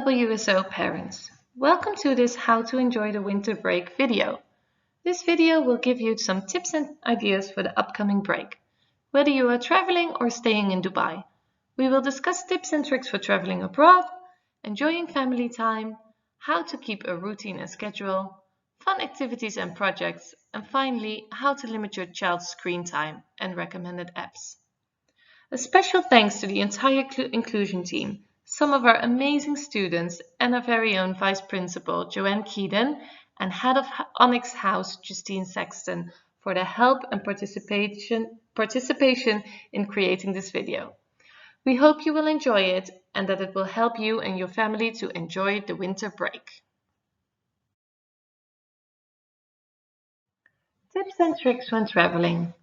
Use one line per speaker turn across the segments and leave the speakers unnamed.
WSO parents. Welcome to this How to Enjoy the Winter Break video. This video will give you some tips and ideas for the upcoming break. Whether you are traveling or staying in Dubai, we will discuss tips and tricks for traveling abroad, enjoying family time, how to keep a routine and schedule, fun activities and projects, and finally, how to limit your child's screen time and recommended apps. A special thanks to the entire inclusion team, some of our amazing students, and our very own Vice Principal Joanne Keeden and Head of Onyx House Justine Sexton for their help and participation in creating this video. We hope you will enjoy it and that it will help you and your family to enjoy the winter break. Tips and tricks when traveling.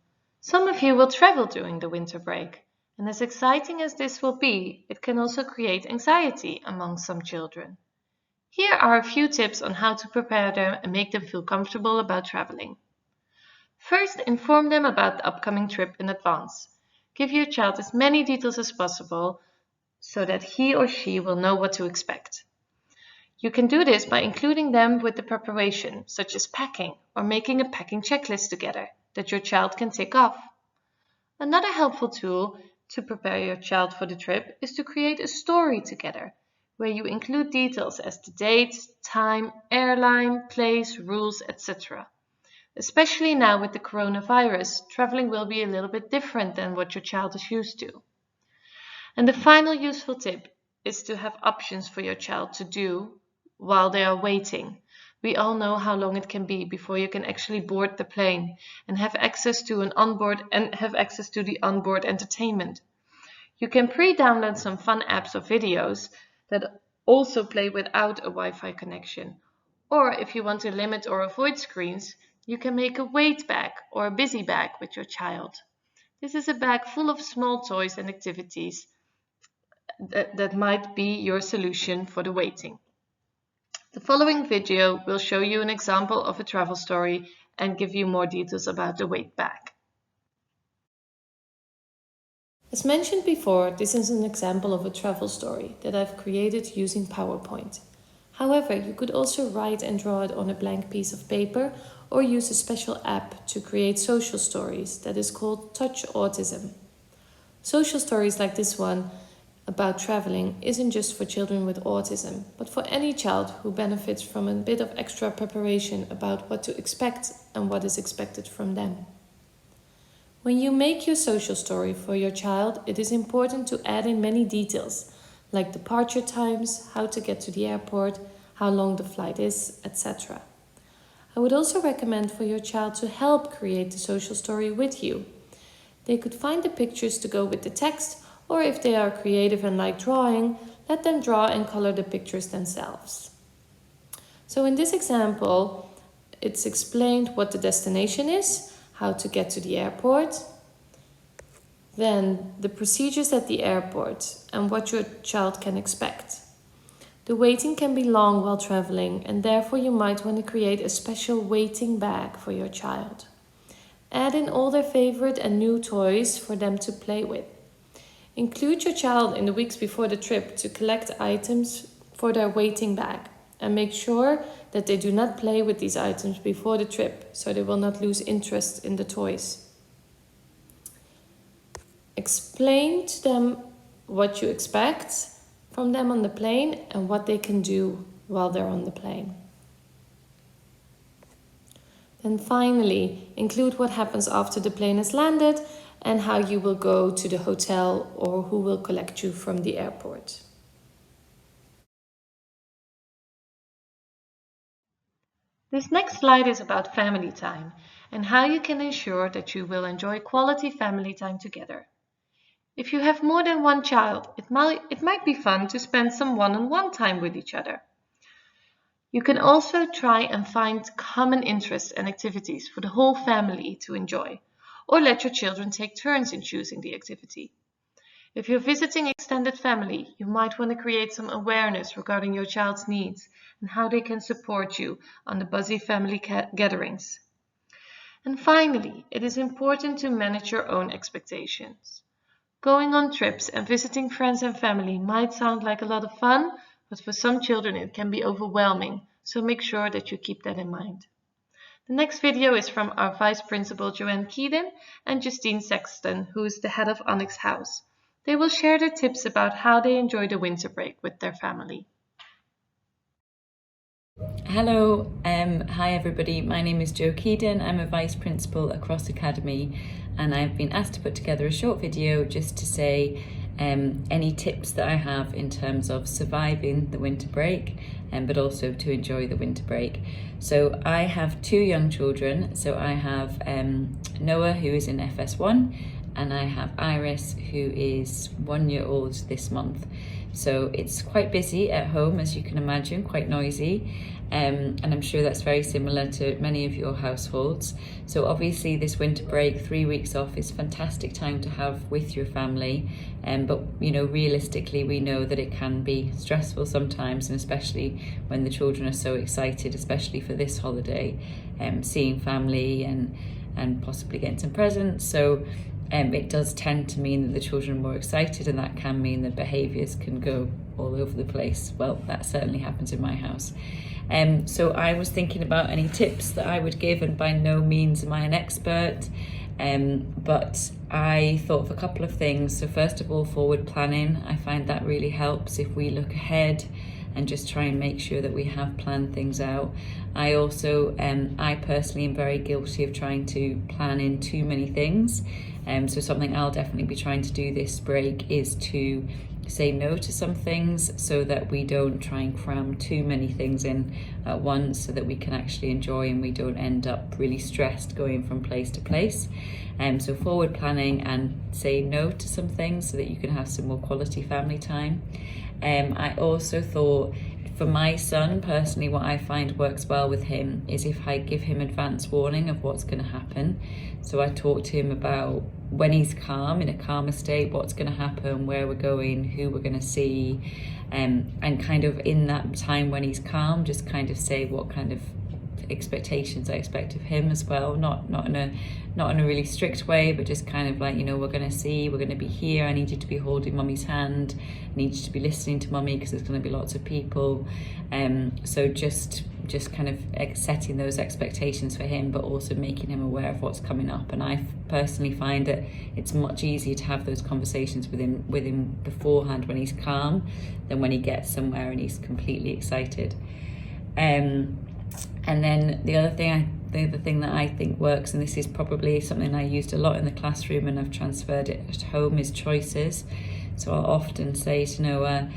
Some of you will travel during the winter break. And as exciting as this will be, it can also create anxiety among some children. Here are a few tips on how to prepare them and make them feel comfortable about traveling. First, inform them about the upcoming trip in advance. Give your child as many details as possible so that he or she will know what to expect. You can do this by including them with the preparation, such as packing or making a packing checklist together that your child can tick off. Another helpful tool to prepare your child for the trip is to create a story together, where you include details as the date, time, airline, place, rules, etc. Especially now with the coronavirus, traveling will be a little bit different than what your child is used to. And the final useful tip is to have options for your child to do while they are waiting. We all know how long it can be before you can actually board the plane and have access to the onboard entertainment. You can pre-download some fun apps or videos that also play without a Wi-Fi connection. Or if you want to limit or avoid screens, you can make a wait bag or a busy bag with your child. This is a bag full of small toys and activities that might be your solution for the waiting. The following video will show you an example of a travel story and give you more details about the wait bag. As mentioned before, this is an example of a travel story that I've created using PowerPoint. However, you could also write and draw it on a blank piece of paper or use a special app to create social stories that is called Touch Autism. Social stories like this one about traveling isn't just for children with autism, but for any child who benefits from a bit of extra preparation about what to expect and what is expected from them. When you make your social story for your child, it is important to add in many details, like departure times, how to get to the airport, how long the flight is, etc. I would also recommend for your child to help create the social story with you. They could find the pictures to go with the text, or if they are creative and like drawing, let them draw and color the pictures themselves. So in this example, it's explained what the destination is, how to get to the airport, then the procedures at the airport and what your child can expect. The waiting can be long while traveling, and therefore you might want to create a special waiting bag for your child. Add in all their favorite and new toys for them to play with. Include your child in the weeks before the trip to collect items for their waiting bag and make sure that they do not play with these items before the trip so they will not lose interest in the toys. Explain to them what you expect from them on the plane and what they can do while they're on the plane. Then finally, include what happens after the plane has landed and how you will go to the hotel or who will collect you from the airport. This next slide is about family time and how you can ensure that you will enjoy quality family time together. If you have more than one child, it might be fun to spend some one-on-one time with each other. You can also try and find common interests and activities for the whole family to enjoy, or let your children take turns in choosing the activity. If you're visiting extended family, you might want to create some awareness regarding your child's needs and how they can support you on the busy family gatherings. And finally, it is important to manage your own expectations. Going on trips and visiting friends and family might sound like a lot of fun, but for some children it can be overwhelming, so make sure that you keep that in mind. The next video is from our Vice Principal Joanne Keeden and Justine Sexton, who is the head of Onyx House. They will share their tips about how they enjoy the winter break with their family.
Hello, hi everybody. My name is Jo Keeden. I'm a Vice Principal at Cross Academy, and I've been asked to put together a short video just to say any tips that I have in terms of surviving the winter break, but also to enjoy the winter break. So I have two young children. So I have Noah, who is in FS1, and I have Iris, who is 1 year old this month. So it's quite busy at home, as you can imagine, quite noisy. And I'm sure that's very similar to many of your households. So obviously this winter break, 3 weeks off, is a fantastic time to have with your family. But you know, realistically, we know that it can be stressful sometimes, and especially when the children are so excited, especially for this holiday, seeing family and possibly getting some presents. So it does tend to mean that the children are more excited, and that can mean that behaviours can go all over the place. Well, that certainly happens in my house. So I was thinking about any tips that I would give, and by no means am I an expert, but I thought of a couple of things. So first of all, forward planning. I find that really helps if we look ahead and just try and make sure that we have planned things out. I also, I personally am very guilty of trying to plan in too many things. So something I'll definitely be trying to do this break is to say no to some things, so that we don't try and cram too many things in at once, so that we can actually enjoy and we don't end up really stressed going from place to place. So forward planning and say no to some things so that you can have some more quality family time. I also thought, for my son personally, what I find works well with him is if I give him advance warning of what's going to happen. So I talk to him about when he's calm, in a calmer state, what's going to happen, where we're going, who we're going to see, and kind of in that time when he's calm, just kind of say what kind of expectations I expect of him as well, not in a really strict way, but just kind of like, you know, we're going to be here, I need you to be holding mummy's hand, I need you to be listening to mummy because there's going to be lots of people. So just kind of setting those expectations for him, but also making him aware of what's coming up. And I personally find that it's much easier to have those conversations with him beforehand when he's calm than when he gets somewhere and he's completely excited. And then the other thing that I think works, and this is probably something I used a lot in the classroom and I've transferred it at home, is choices. So I'll often say to Noah,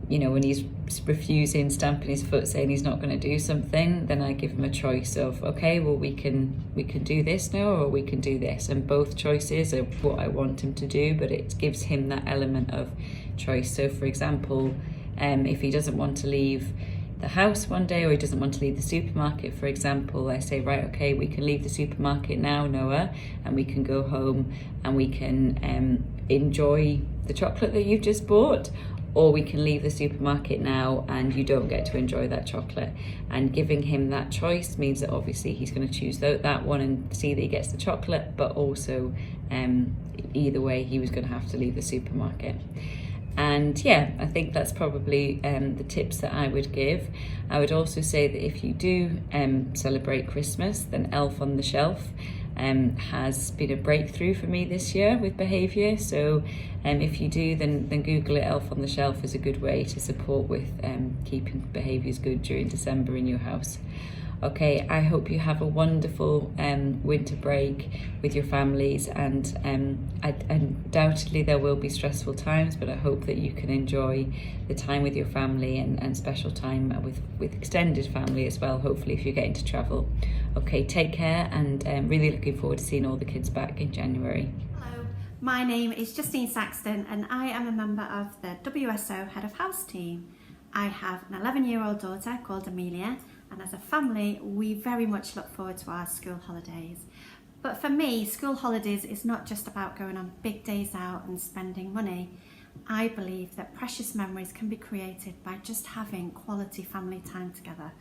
you know, when he's refusing, stamping his foot, saying he's not going to do something, then I give him a choice of, okay, well, we can do this now, or we can do this. And both choices are what I want him to do, but it gives him that element of choice. So for example, if he doesn't want to leave the house one day, or he doesn't want to leave the supermarket, for example, I say, right, okay, we can leave the supermarket now, Noah, and we can go home and we can enjoy the chocolate that you've just bought, or we can leave the supermarket now and you don't get to enjoy that chocolate. And giving him that choice means that obviously he's going to choose that one and see that he gets the chocolate, but also either way he was going to have to leave the supermarket. And yeah, I think that's probably the tips that I would give. I would also say that if you do celebrate Christmas, then Elf on the Shelf has been a breakthrough for me this year with behaviour. So if you do, then Google it. Elf on the Shelf is a good way to support with keeping behaviours good during December in your house. Okay, I hope you have a wonderful winter break with your families, and undoubtedly there will be stressful times, but I hope that you can enjoy the time with your family and special time with extended family as well, hopefully, if you're getting to travel. Okay, take care, and really looking forward to seeing all the kids back in January.
Hello, my name is Justine Saxton and I am a member of the WSO Head of House team. I have an 11-year-old daughter called Amelia, and as a family we very much look forward to our school holidays. But for me, school holidays is not just about going on big days out and spending money. I believe that precious memories can be created by just having quality family time together.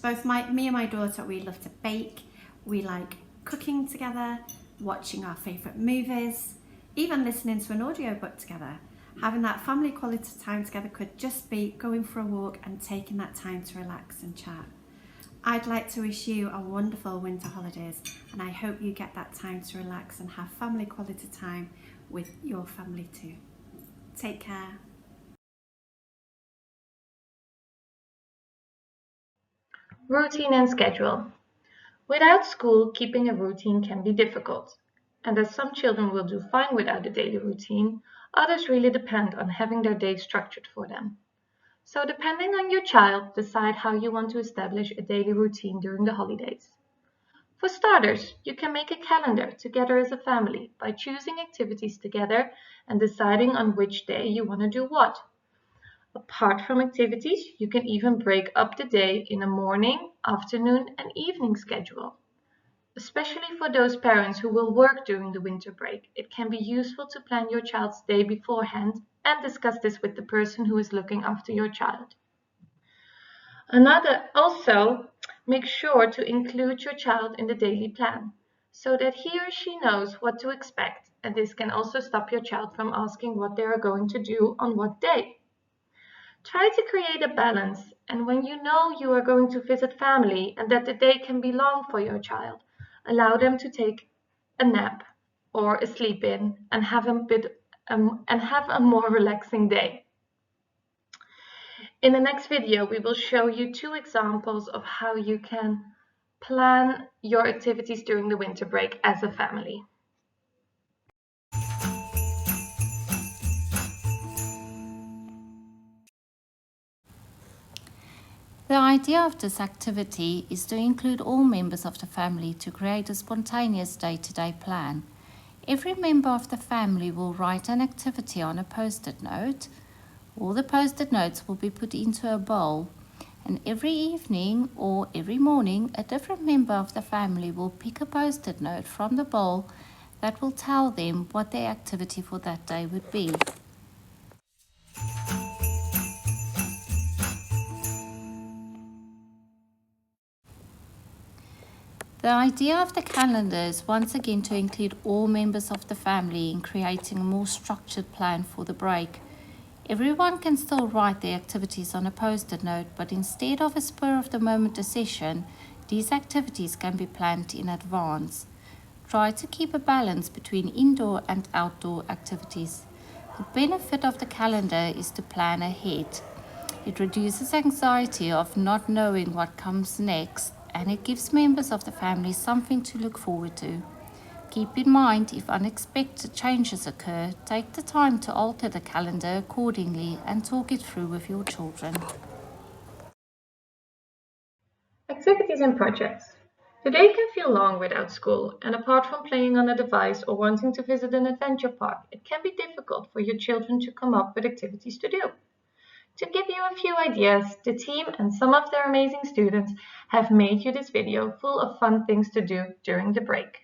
Both me and my daughter, we love to bake, we like cooking together, watching our favourite movies, even listening to an audiobook together. Having that family quality time together could just be going for a walk and taking that time to relax and chat. I'd like to wish you a wonderful winter holidays, and I hope you get that time to relax and have family quality time with your family too. Take care.
Routine and schedule. Without school, keeping a routine can be difficult. And as some children will do fine without a daily routine, others really depend on having their day structured for them. So depending on your child, decide how you want to establish a daily routine during the holidays. For starters, you can make a calendar together as a family by choosing activities together and deciding on which day you want to do what. Apart from activities, you can even break up the day in a morning, afternoon, and evening schedule. Especially for those parents who will work during the winter break, it can be useful to plan your child's day beforehand and discuss this with the person who is looking after your child. Also, make sure to include your child in the daily plan so that he or she knows what to expect, and this can also stop your child from asking what they are going to do on what day. Try to create a balance, and when you know you are going to visit family and that the day can be long for your child, allow them to take a nap or a sleep in and have a more relaxing day. In the next video, we will show you 2 examples of how you can plan your activities during the winter break as a family.
The idea of this activity is to include all members of the family to create a spontaneous day-to-day plan. Every member of the family will write an activity on a post-it note. All the post-it notes will be put into a bowl, and every evening or every morning, a different member of the family will pick a post-it note from the bowl that will tell them what their activity for that day would be. The idea of the calendar is once again to include all members of the family in creating a more structured plan for the break. Everyone can still write their activities on a post-it note, but instead of a spur-of-the-moment decision, these activities can be planned in advance. Try to keep a balance between indoor and outdoor activities. The benefit of the calendar is to plan ahead. It reduces anxiety of not knowing what comes next, and it gives members of the family something to look forward to. Keep in mind, if unexpected changes occur, take the time to alter the calendar accordingly and talk it through with your children.
Activities and projects. The day can feel long without school, and apart from playing on a device or wanting to visit an adventure park, it can be difficult for your children to come up with activities to do. To give you a few ideas, the team and some of their amazing students have made you this video full of fun things to do during the break.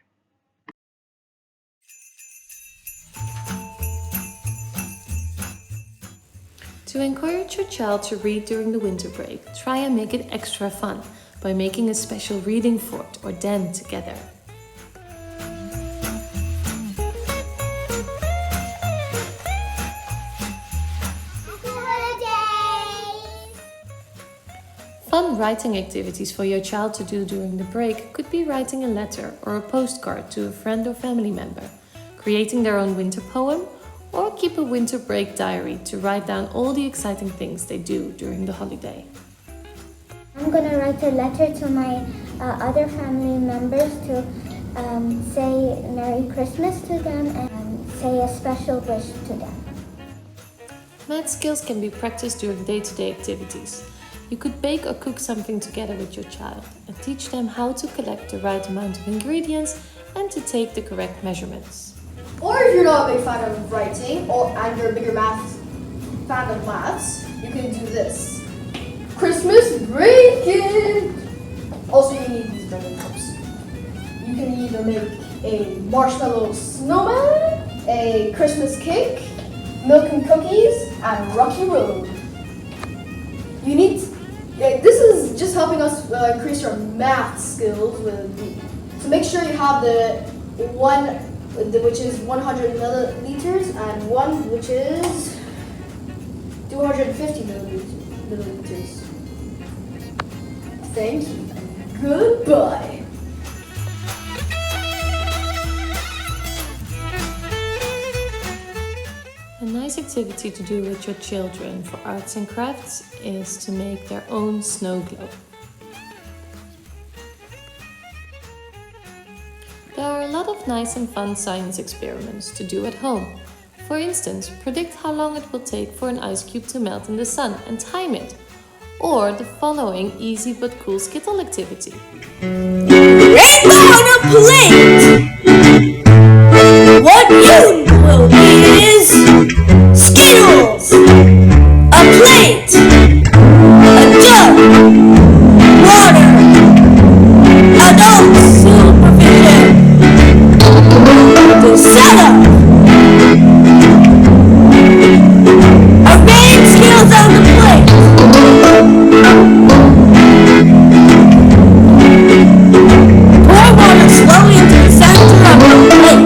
To encourage your child to read during the winter break, try and make it extra fun by making a special reading fort or den together. Fun writing activities for your child to do during the break could be writing a letter or a postcard to a friend or family member, creating their own winter poem, or keep a winter break diary to write down all the exciting things they do during the holiday.
I'm going to write a letter to my other family members to say Merry Christmas to them and say a special wish to them.
Math skills can be practiced during day-to-day activities. You could bake or cook something together with your child and teach them how to collect the right amount of ingredients and to take the correct measurements.
Or if you're not a big fan of writing and you're a bigger fan of maths, you can do this. Christmas break-in! Also, you need these burning cups. You can either make a marshmallow snowman, a Christmas cake, milk and cookies, and Rocky Road. This is just helping us increase your math skills so make sure you have the one which is 100 milliliters and one which is 250 milliliters. Thank you. Goodbye.
A nice activity to do with your children for arts and crafts is to make their own snow globe. There are a lot of nice and fun science experiments to do at home. For instance, predict how long it will take for an ice cube to melt in the sun and time it. Or the following easy but cool Skittle activity.
Rainbow on a plate! What you will eat is Skittles! A plate! A jug! Water! Adult supervision! The setup! Arrange Skittles on the plate! Pour water slowly into the center of the plate.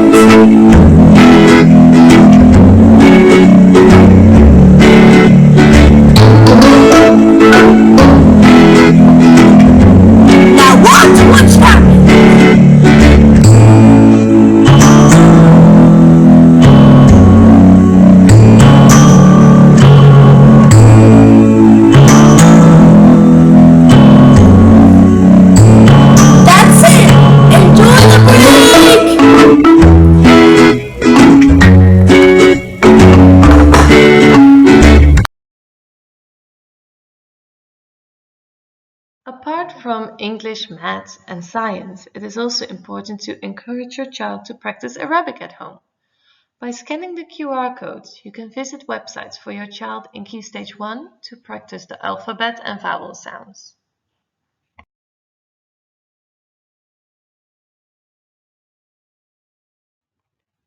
Now watch what's happening. That's it. Enjoy the break.
Apart from English, maths, and science, it is also important to encourage your child to practice Arabic at home. By scanning the QR codes, you can visit websites for your child in Key Stage 1 to practice the alphabet and vowel sounds.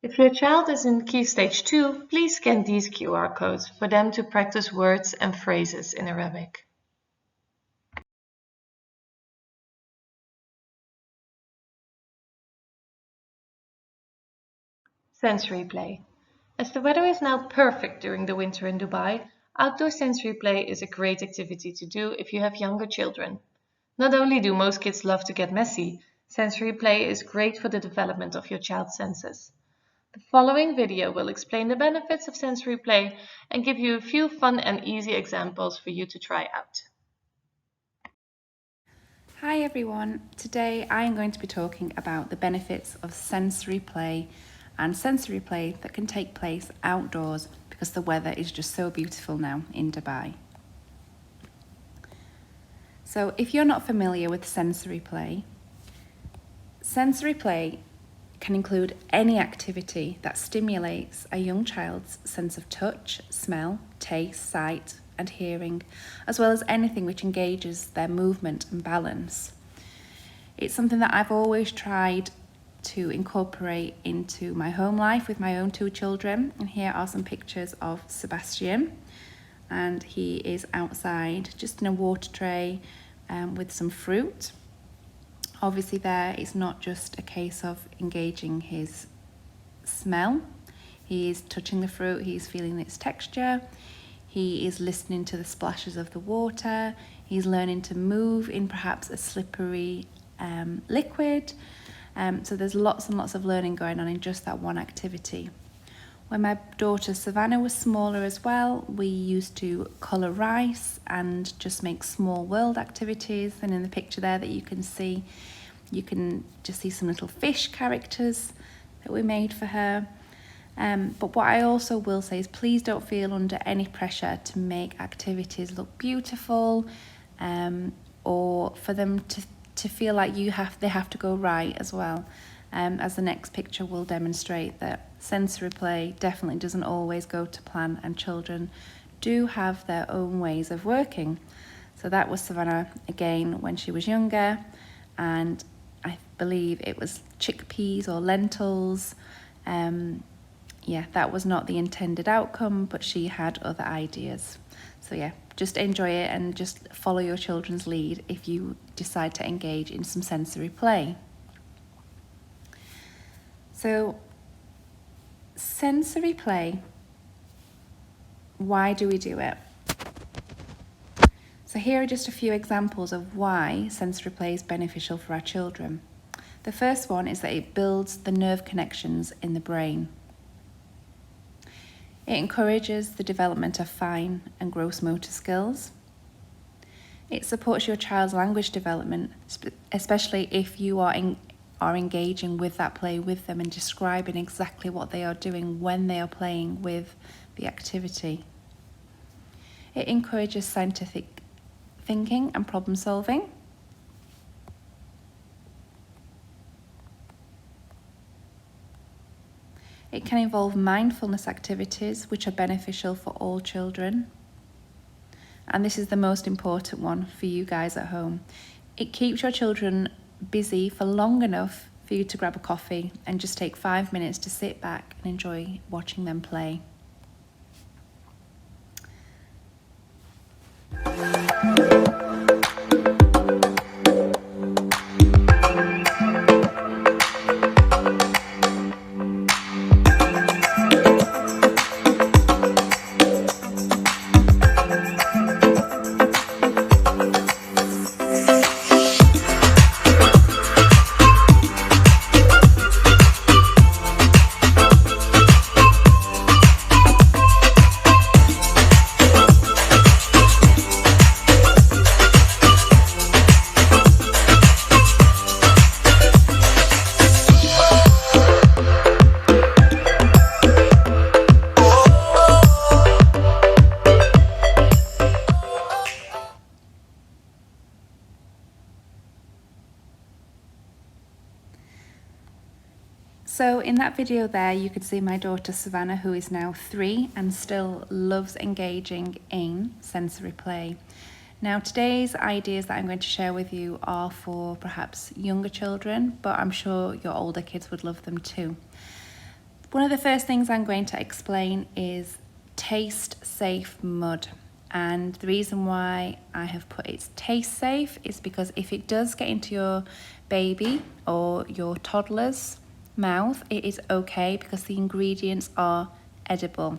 If your child is in Key Stage 2, please scan these QR codes for them to practice words and phrases in Arabic. Sensory play. As the weather is now perfect during the winter in Dubai, outdoor sensory play is a great activity to do if you have younger children. Not only do most kids love to get messy, sensory play is great for the development of your child's senses. The following video will explain the benefits of sensory play and give you a few fun and easy examples for you to try out.
Hi everyone, today I am going to be talking about the benefits of sensory play and sensory play that can take place outdoors because the weather is just so beautiful now in Dubai. So if you're not familiar with sensory play can include any activity that stimulates a young child's sense of touch, smell, taste, sight and hearing, as well as anything which engages their movement and balance. It's something that I've always tried to incorporate into my home life with my own 2 children. And here are some pictures of Sebastian, and he is outside just in a water tray with some fruit. Obviously there it's not just a case of engaging his smell. He is touching the fruit, he's feeling its texture, he is listening to the splashes of the water, he's learning to move in perhaps a slippery liquid. So there's lots and lots of learning going on in just that one activity. When my daughter Savannah was smaller as well, we used to colour rice and just make small world activities. And in the picture there that you can just see some little fish characters that we made for her. But what I also will say is please don't feel under any pressure to make activities look beautiful or for them to feel like they have to go right as well. As the next picture will demonstrate, that sensory play definitely doesn't always go to plan and children do have their own ways of working. So that was Savannah again when she was younger, and I believe it was chickpeas or lentils. Yeah, that was not the intended outcome, but she had other ideas. So yeah, just enjoy it and just follow your children's lead if you decide to engage in some sensory play. So sensory play, why do we do it? So here are just a few examples of why sensory play is beneficial for our children. The first one is that it builds the nerve connections in the brain. It encourages the development of fine and gross motor skills. It supports your child's language development, especially if you are engaging with that play with them and describing exactly what they are doing when they are playing with the activity. It encourages scientific thinking and problem solving. It can involve mindfulness activities which are beneficial for all children. And this is the most important one for you guys at home. It keeps your children busy for long enough for you to grab a coffee and just take 5 minutes to sit back and enjoy watching them play. So in that video there, you could see my daughter Savannah, who is now 3 and still loves engaging in sensory play. Now today's ideas that I'm going to share with you are for perhaps younger children, but I'm sure your older kids would love them too. One of the first things I'm going to explain is taste safe mud. And the reason why I have put it's taste safe is because if it does get into your baby or your toddler's mouth, it is okay because the ingredients are edible.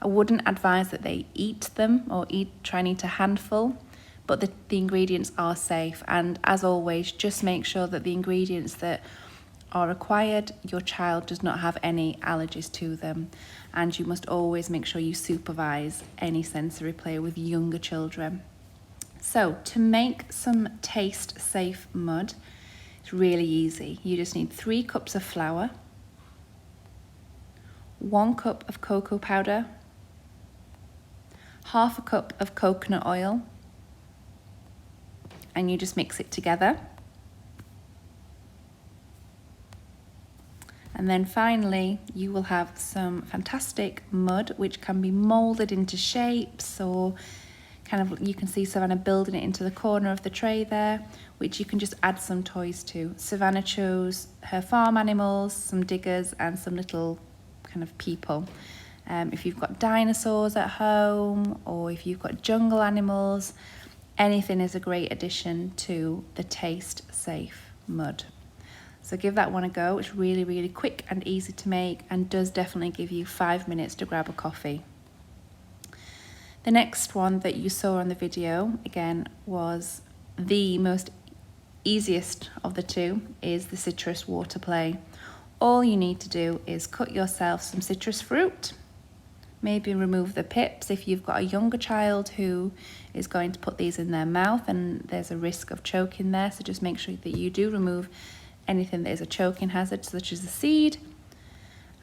I wouldn't advise that they eat them or try and eat a handful, but the ingredients are safe. And as always, just make sure that the ingredients that are required, your child does not have any allergies to them. And you must always make sure you supervise any sensory play with younger children. So to make some taste safe mud, it's really easy. You just need 3 cups of flour, 1 cup of cocoa powder, half a cup of coconut oil, and you just mix it together. And then finally, you will have some fantastic mud, which can be molded into shapes, or kind of, you can see Savannah building it into the corner of the tray there, which you can just add some toys to. Savannah chose her farm animals, some diggers and some little kind of people. If you've got dinosaurs at home or if you've got jungle animals, anything is a great addition to the taste safe mud. So give that one a go. It's really, really quick and easy to make and does definitely give you 5 minutes to grab a coffee. The next one that you saw on the video, again, was the most easiest of the two, is the citrus water play. All you need to do is cut yourself some citrus fruit, maybe remove the pips if you've got a younger child who is going to put these in their mouth and there's a risk of choking there, so just make sure that you do remove anything that is a choking hazard, such as the seed.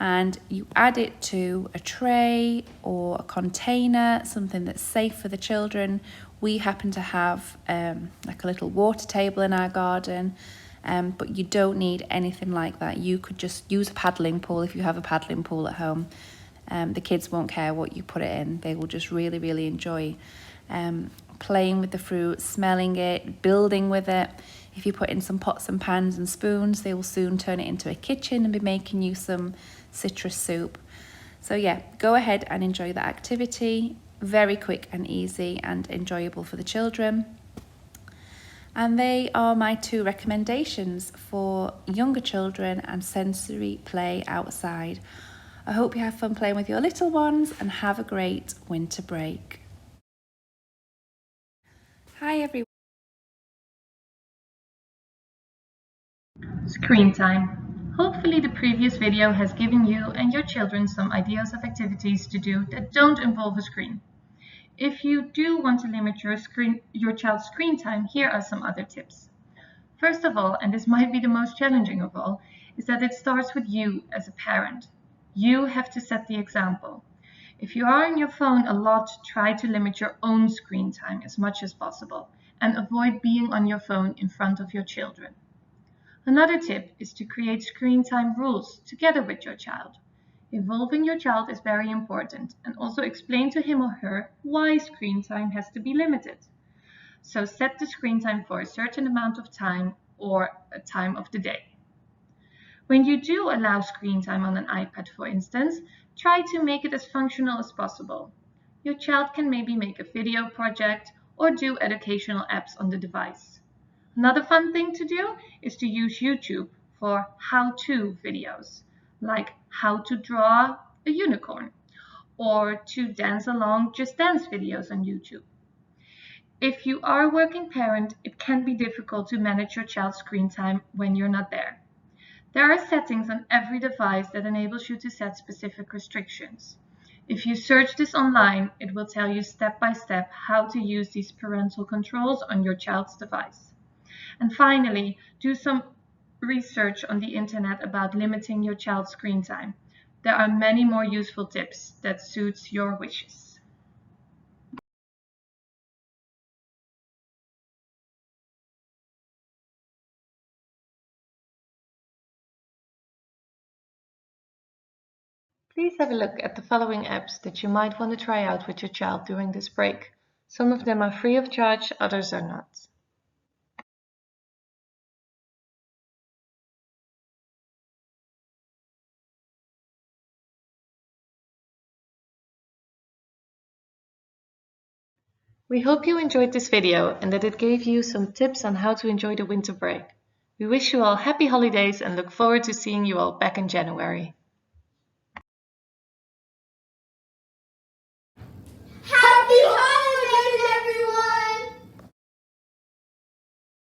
And you add it to a tray or a container, something that's safe for the children. We happen to have like a little water table in our garden, but you don't need anything like that. You could just use a paddling pool if you have a paddling pool at home. The kids won't care what you put it in. They will just really, really enjoy playing with the fruit, smelling it, building with it. If you put in some pots and pans and spoons, they will soon turn it into a kitchen and be making you some citrus soup. So yeah, go ahead and enjoy that activity. Very quick and easy and enjoyable for the children. And they are my 2 recommendations for younger children and sensory play outside. I hope you have fun playing with your little ones and have a great winter break.
Screen time. Hopefully the previous video has given you and your children some ideas of activities to do that don't involve a screen. If you do want to limit your child's screen time, here are some other tips. First of all, and this might be the most challenging of all, is that it starts with you as a parent. You have to set the example. If you are on your phone a lot, try to limit your own screen time as much as possible and avoid being on your phone in front of your children. Another tip is to create screen time rules together with your child. Involving your child is very important, and also explain to him or her why screen time has to be limited. So set the screen time for a certain amount of time or a time of the day. When you do allow screen time on an iPad, for instance, try to make it as functional as possible. Your child can maybe make a video project or do educational apps on the device. Another fun thing to do is to use YouTube for how-to videos, like how to draw a unicorn, or to dance along Just Dance videos on YouTube. If you are a working parent, it can be difficult to manage your child's screen time when you're not there. There are settings on every device that enables you to set specific restrictions. If you search this online, it will tell you step by step how to use these parental controls on your child's device. And finally, do some research on the internet about limiting your child's screen time. There are many more useful tips that suits your wishes. Please have a look at the following apps that you might want to try out with your child during this break. Some of them are free of charge, others are not. We hope you enjoyed this video and that it gave you some tips on how to enjoy the winter break. We wish you all happy holidays and look forward to seeing you all back in January.